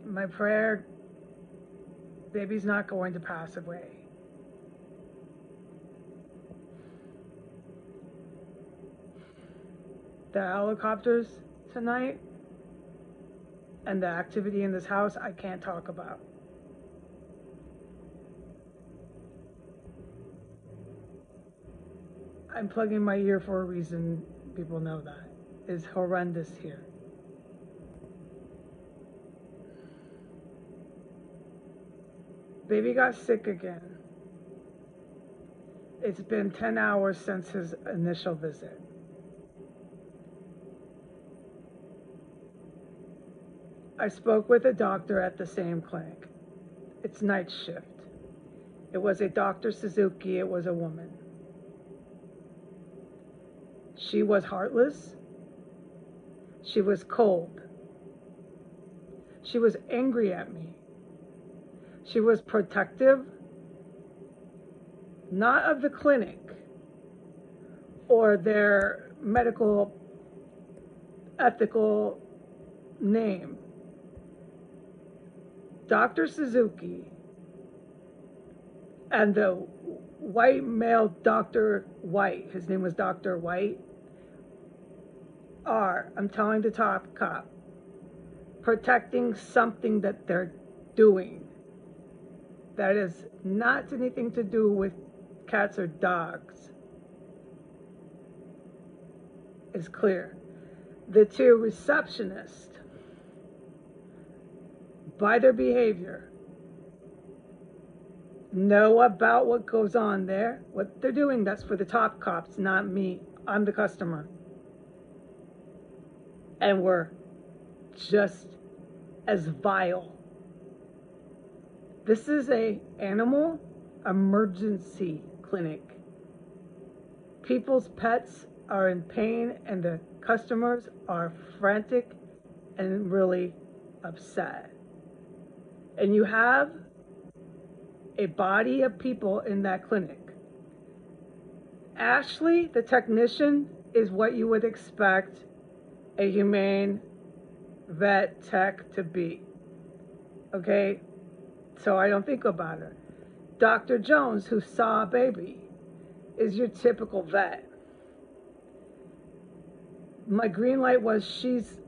My prayer, baby's not going to pass away. The helicopters tonight and the activity in this house, I can't talk about. I'm plugging my ear for a reason. People know that. It's horrendous here. Baby got sick again. It's been 10 hours since his initial visit. I spoke with a doctor at the same clinic. It's night shift. It was a Dr. Suzuki. It was a woman. She was heartless. She was cold. She was angry at me. She was protective, not of the clinic or their medical ethical name. Dr. Suzuki and the white male Dr. White, his name was Dr. White, I'm telling the top cop, protecting something that they're doing that is not anything to do with cats or dogs. Is clear. The two receptionists, by their behavior, know about what goes on there, what they're doing. That's for the top cops, not me. I'm the customer. And we're just as vile. This is a animal emergency clinic. People's pets are in pain and the customers are frantic and really upset. And you have a body of people in that clinic. Ashley, the technician, is what you would expect a humane vet tech to be. Okay? So I don't think about her. Dr. Jones, who saw a baby, is your typical vet. My green light was she's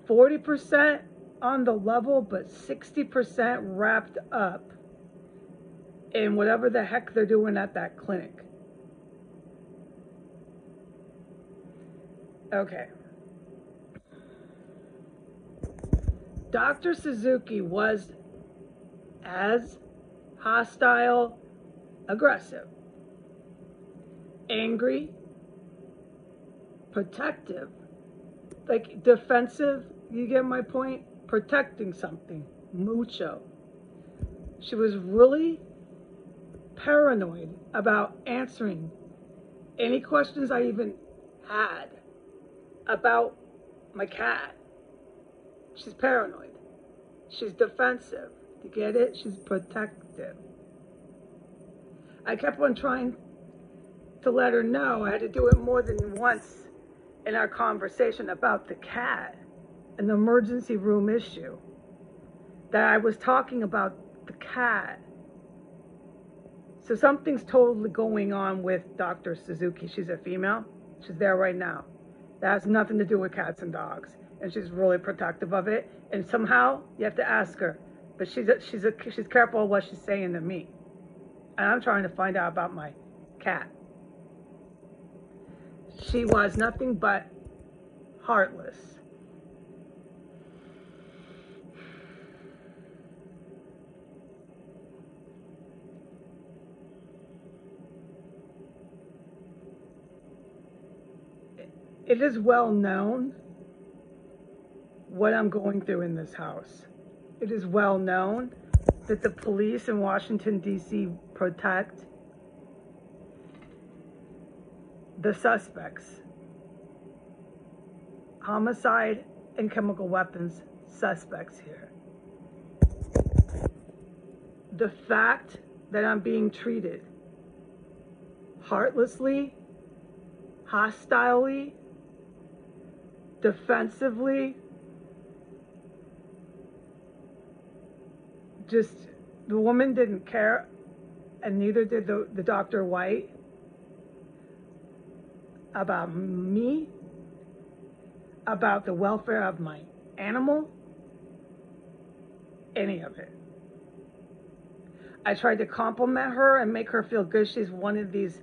40% on the level, but 60% wrapped up in whatever the heck they're doing at that clinic. Okay. Dr. Suzuki was as hostile, aggressive, angry, protective, like defensive, you get my point? Protecting something, mucho. She was really paranoid about answering any questions I even had about my cat. She's paranoid. She's defensive. You get it? She's protective. I kept on trying to let her know. I had to do it more than once in our conversation about the cat and the emergency room issue. That I was talking about the cat. So something's totally going on with Dr. Suzuki. She's a female. She's there right now. That has nothing to do with cats and dogs. And she's really protective of it. And somehow you have to ask her. But she's careful of what she's saying to me. And I'm trying to find out about my cat. She was nothing but heartless. It is well known what I'm going through in this house. It is well known that the police in Washington, D.C. protect the suspects. Homicide and chemical weapons suspects here. The fact that I'm being treated heartlessly, hostilely, defensively, just the woman didn't care, and neither did the Dr. White, about me, about the welfare of my animal, any of it. I tried to compliment her and make her feel good. She's one of these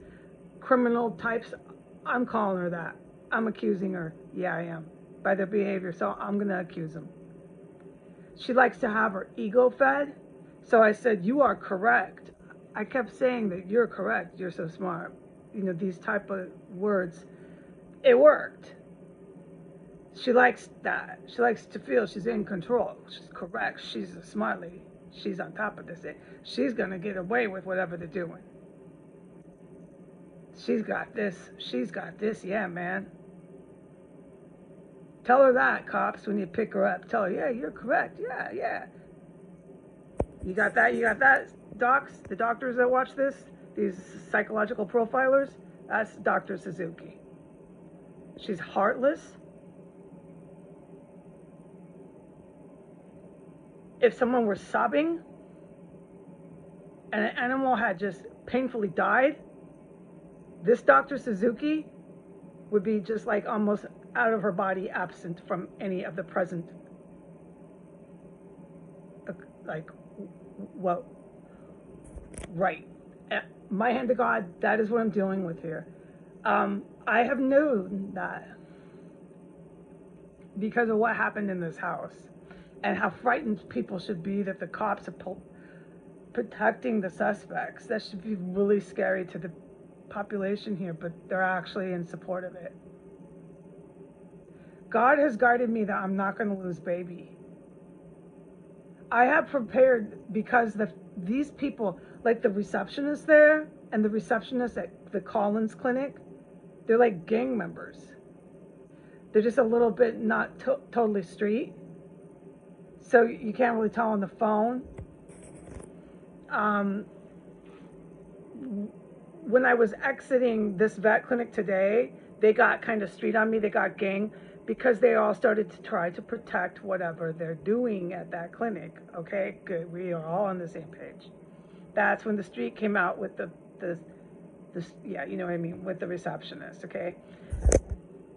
criminal types. I'm calling her that. I'm accusing her. Yeah, I am. By their behavior, so I'm going to accuse them. She likes to have her ego fed. So I said, you are correct. I kept saying that you're correct. You're so smart. You know, these type of words. It worked. She likes that. She likes to feel she's in control. She's correct. She's a smart lady. She's on top of this. She's going to get away with whatever they're doing. She's got this. She's got this. Yeah, man. Tell her that, cops, when you pick her up. Tell her, yeah, you're correct. Yeah, yeah. You got that? You got that, docs? The doctors that watch this? These psychological profilers? That's Dr. Suzuki. She's heartless. If someone were sobbing and an animal had just painfully died, this Dr. Suzuki would be just like almost out of her body, absent from any of the present, like, what, right. My hand to God, that is what I'm dealing with here. I have known that because of what happened in this house and how frightened people should be that the cops are protecting the suspects. That should be really scary to the population here, but they're actually in support of it. God has guided me that I'm not going to lose baby. I have prepared because these people, like the receptionist there and the receptionist at the Collins Clinic, they're like gang members. They're just a little bit not totally street. So you can't really tell on the phone. When I was exiting this vet clinic today, they got kind of street on me. They got gang because they all started to try to protect whatever they're doing at that clinic. Okay, good. We are all on the same page. That's when the street came out with the yeah, you know what I mean, with the receptionist. Okay,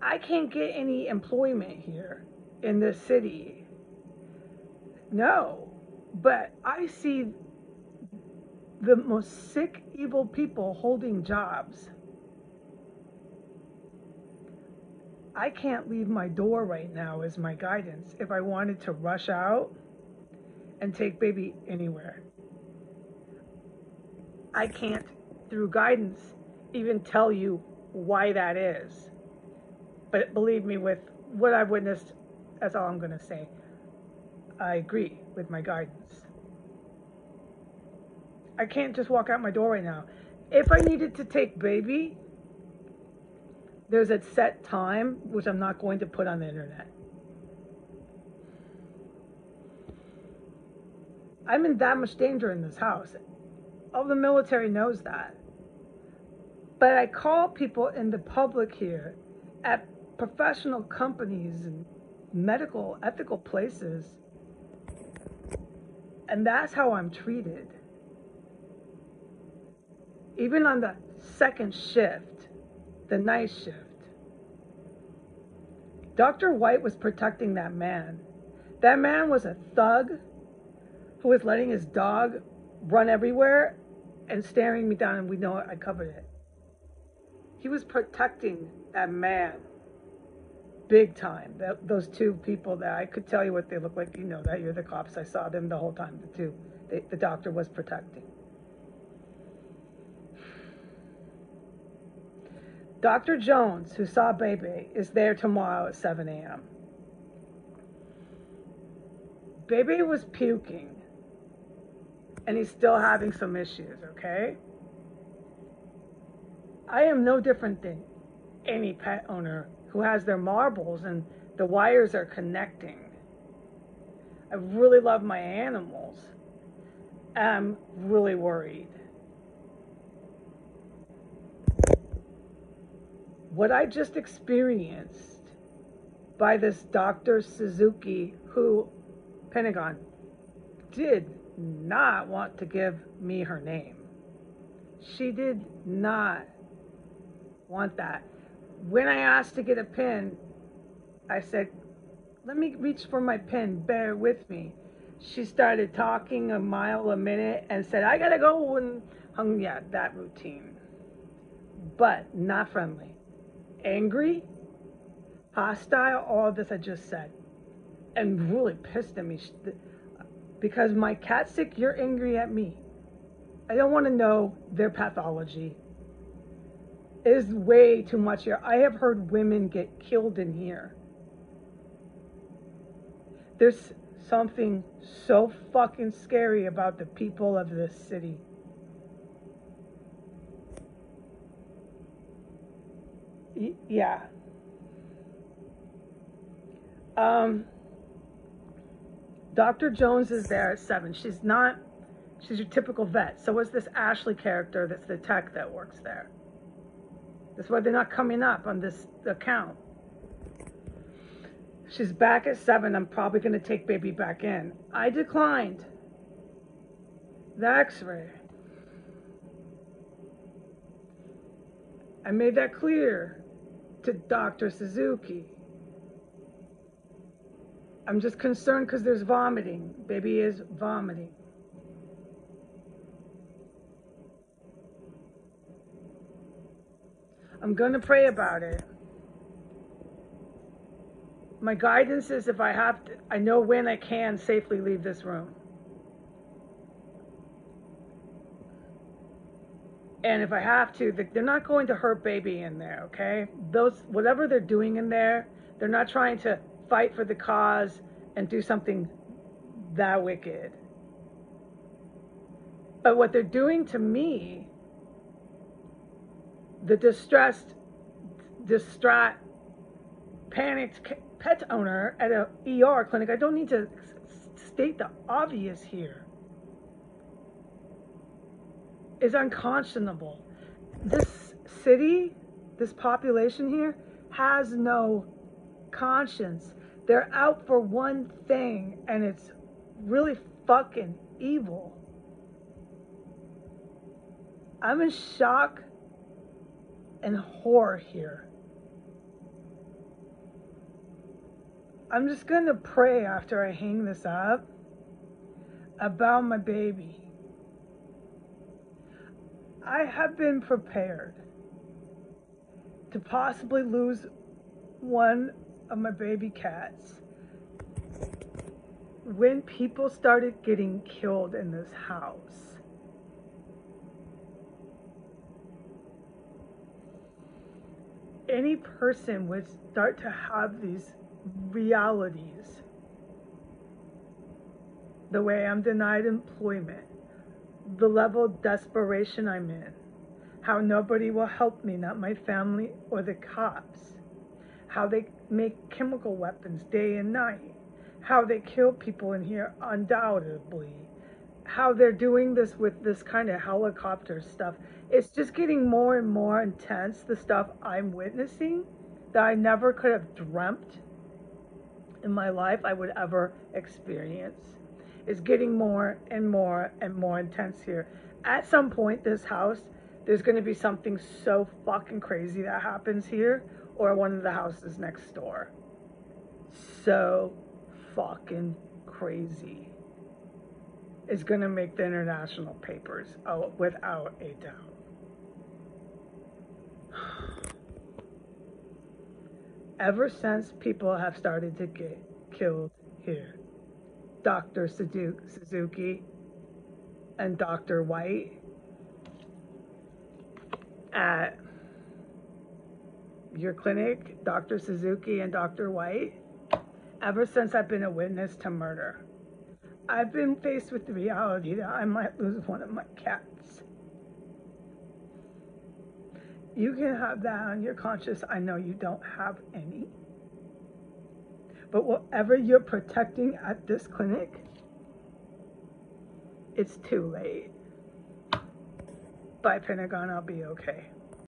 I can't get any employment here in this city. No, but I see the most sick, evil people holding jobs. I can't leave my door right now as my guidance if I wanted to rush out and take baby anywhere. I can't, through guidance, even tell you why that is. But believe me, with what I've witnessed, that's all I'm going to say. I agree with my guidance. I can't just walk out my door right now. If I needed to take baby, there's a set time, which I'm not going to put on the internet. I'm in that much danger in this house. All the military knows that. But I call people in the public here at professional companies and medical, ethical places, and that's how I'm treated. Even on the second shift, the night shift, Dr. White was protecting that man. That man was a thug who was letting his dog run everywhere and staring me down, and we know I covered it. He was protecting that man big time. Those two people that I could tell you what they look like. You know that. You're the cops. I saw them the whole time. The two. The doctor was protecting. Dr. Jones, who saw Bebe, is there tomorrow at 7 a.m. Bebe was puking, and he's still having some issues, okay? I am no different than any pet owner who has their marbles and the wires are connecting. I really love my animals. I'm really worried. What I just experienced by this Dr. Suzuki, who Pentagon did not want to give me her name. She did not want that. When I asked to get a pin, I said, let me reach for my pin, bear with me. She started talking a mile a minute and said, I gotta go, and hung, yeah, that routine. But not friendly. Angry, hostile, all this I just said. And really pissed at me. Because my cat's sick, you're angry at me. I don't want to know their pathology. It is way too much here. I have heard women get killed in here. There's something so fucking scary about the people of this city. Yeah. Dr. Jones is there at 7. She's your typical vet. So is this Ashley character that's the tech that works there. That's why they're not coming up on this account. She's back at 7. I'm probably going to take baby back in. I declined the x-ray. I made that clear to Dr. Suzuki. I'm just concerned because there's vomiting. Baby is vomiting. I'm going to pray about it. My guidance is if I have to, I know when I can safely leave this room. And if I have to, they're not going to hurt baby in there, okay? Whatever they're doing in there, they're not trying to fight for the cause and do something that wicked. But what they're doing to me, the distraught, panicked pet owner at a ER clinic, I don't need to state the obvious here, is unconscionable. This city, this population here, has no conscience. They're out for one thing, and it's really fucking evil. I'm in shock and horror here. I'm just going to pray after I hang this up about my baby. I have been prepared to possibly lose one of my baby cats when people started getting killed in this house. Any person would start to have these realities. The way I'm denied employment, the level of desperation I'm in, how nobody will help me, not my family or the cops, how they make chemical weapons day and night, how they kill people in here undoubtedly, how they're doing this with this kind of helicopter stuff. It's just getting more and more intense, the stuff I'm witnessing that I never could have dreamt in my life I would ever experience. It's getting more and more and more intense here. At some point, this house, there's going to be something so fucking crazy that happens here, or one of the houses next door. So fucking crazy. It's going to make the international papers, oh, without a doubt. Ever since people have started to get killed here, Dr. Suzuki and Dr. White at your clinic, Dr. Suzuki and Dr. White, ever since I've been a witness to murder, I've been faced with the reality that I might lose one of my cats. You can have that on your conscience. I know you don't have any. But whatever you're protecting at this clinic, it's too late. By Pentagon, I'll be okay.